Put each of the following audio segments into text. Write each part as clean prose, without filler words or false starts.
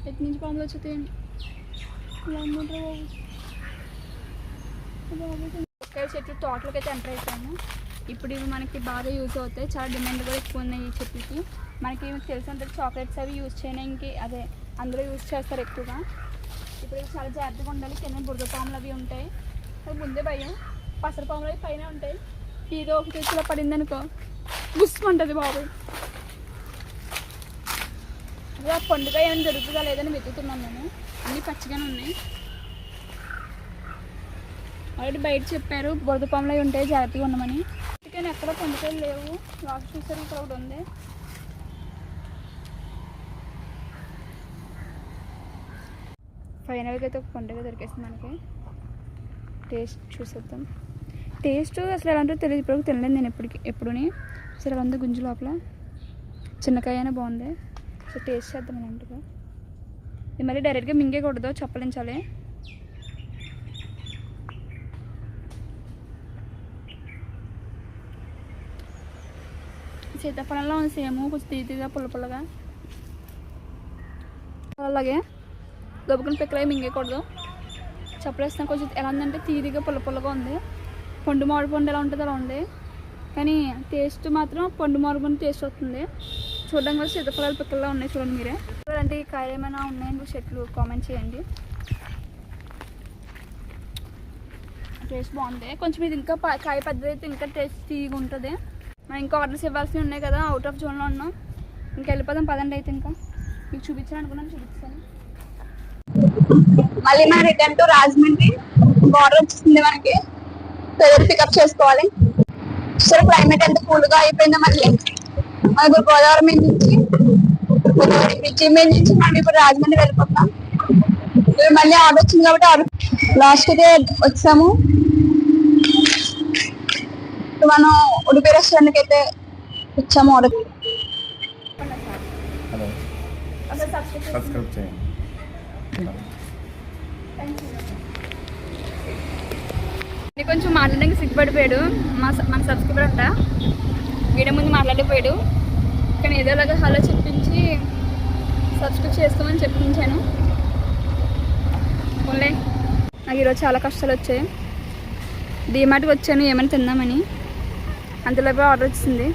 ఎటు నుంచి పాములు వచ్చేది ఒకే చెట్లు తోటలకి అయితే ఎంటర్ అయిపోయాము. ఇప్పుడు ఇవి మనకి బాగా యూజ్ అవుతాయి, చాలా డిమాండ్ కూడా ఎక్కువ ఉన్నాయి ఈ చెట్లకి. మనకి తెలిసినంత చాక్లెట్స్ అవి యూజ్ చేయడానికి అదే అందులో యూజ్ చేస్తారు ఎక్కువగా. ఇప్పుడు ఇవి చాలా జాగ్రత్తగా ఉండాలి, కింద బురద పాములు అవి ఉంటాయి, అది ముందే భయం. పసర పాములు అవి పైన ఉంటాయి, ఏదో ఒక చేతిలో పడింది అనుకో గుస్సుమంటుంది బాబు. అదే ఆ పండుగ ఏమైనా జరుగుతుందా లేదని వెతుకుతున్నాను నేను, అన్నీ పచ్చిగానే ఉన్నాయి. ఆల్రెడీ బయట చెప్పారు బురద పాములు అవి ఉంటాయి జాగ్రత్తగా ఉండమని, కానీ ఎక్కడ పండుగలు లేవు. లాస్ట్ చూసారు ఇక్కడ ఒకటి ఉంది. ఫైనల్గా అయితే ఒక పండుగ దొరికేస్తుంది మనకి. టేస్ట్ చూసేద్దాం. టేస్ట్ అసలు ఎలా ఉంటుందో తెలియదు, ఇప్పుడు తినలేదు నేను ఎప్పుడుని. అసలు ఎలా ఉందో గుంజు లోపల, చిన్నకాయ అయినా బాగుంది. సో టేస్ట్ చేద్దాం అన్నట్టుగా. ఇది మళ్ళీ డైరెక్ట్గా మింగేకూడదు, చప్పలించాలి. సీతాఫలంలో ఉంది సేమ్, కొంచెం తీతిగా పుల్లగా. అలాగే గబుకుని పిక్కలే మింగేయకూడదు, చప్పలేస్తాను. కొంచెం ఎలా ఉందంటే తీదిగా పుల్లగా ఉంది. పండు మామిడి పండు ఎలా ఉంటుంది అలా ఉంది, కానీ టేస్ట్ మాత్రం పండు మామిడి పండు టేస్ట్ వస్తుంది. చూడడానికి కూడా సీతాఫలాలు పిక్కల్లో ఉన్నాయి చూడండి మీరే. అలాంటి కాయలు ఏమైనా ఉన్నాయండి చెట్లు కామెంట్ చేయండి. టేస్ట్ బాగుంది. కొంచెం ఇది ఇంకా కాయ పెద్దది అయితే ఇంకా టేస్ట్ తీగా ఉంటుంది. మనం ఇంకా ఆర్డర్స్ ఇవ్వాల్సినవి ఉన్నాయి కదా, అవుట్ ఆఫ్ జోన్లో ఉన్నాం. ఇంకా వెళ్ళిపోదాం పదండి. అయితే ఇంకా మీకు చూపించాను అనుకున్నాను, చూపిస్తాను. మళ్ళీ మన రిటర్న్ టు రాజమండ్రి బార్డర్ వచ్చింది మనకి, పికప్ చేసుకోవాలి. సరే క్లైమేట్ ఎంత కూల్ గా అయిపోయిందో. మళ్ళీ మనకు గోదావరి మీద నుంచి బ్రిడ్జి మీద నుంచి మనం ఇప్పుడు రాజమండ్రి వెళ్ళిపోతాం. మళ్ళీ ఆర్డర్ వచ్చింది కాబట్టి లాస్ట్ డే వచ్చాము. మనం ఉడిపి రెస్టారెంట్ కి అయితే వచ్చాము. ఆర్డర్ సబ్స్క్రైబ్ చేయండి. కొంచెం మాట్లాడడానికి సిగ్గుపడిపోయాడు మన సబ్స్క్రైబర్ అంట. వీడియో ముందు మాట్లాడిపోయాడు, కానీ ఏదోలాగా హలో చెప్పించి సబ్స్క్రైబ్ చేసుకోమని చెప్పించాను. ఓన్లే నాకు ఈరోజు చాలా కష్టాలు వచ్చాయి. డీమార్ట్కి వచ్చాను ఏమైనా తిందామని, అంతలోపే ఆర్డర్ వచ్చింది.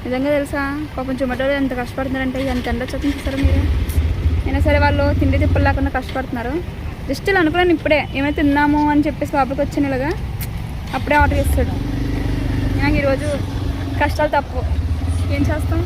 నిజంగా తెలుసా పాపం జొమాటోలో ఎంత కష్టపడుతున్నారంటే, ఎంత ఎండ వచ్చేస్తుంది చూసారా మీరు. అయినా సరే వాళ్ళు తిండి తిప్పలు లేకుండా కష్టపడుతున్నారు. జస్ట్ ఇలా అనుకున్నాను ఇప్పుడే ఏమైనా తిన్నాము అని చెప్పేసి లోపలికి వచ్చాను ఇలాగా, అప్పుడే ఆర్డర్ చేస్తాడు. నాకు ఈరోజు కష్టాలు తప్పు, ఏం చేస్తాం.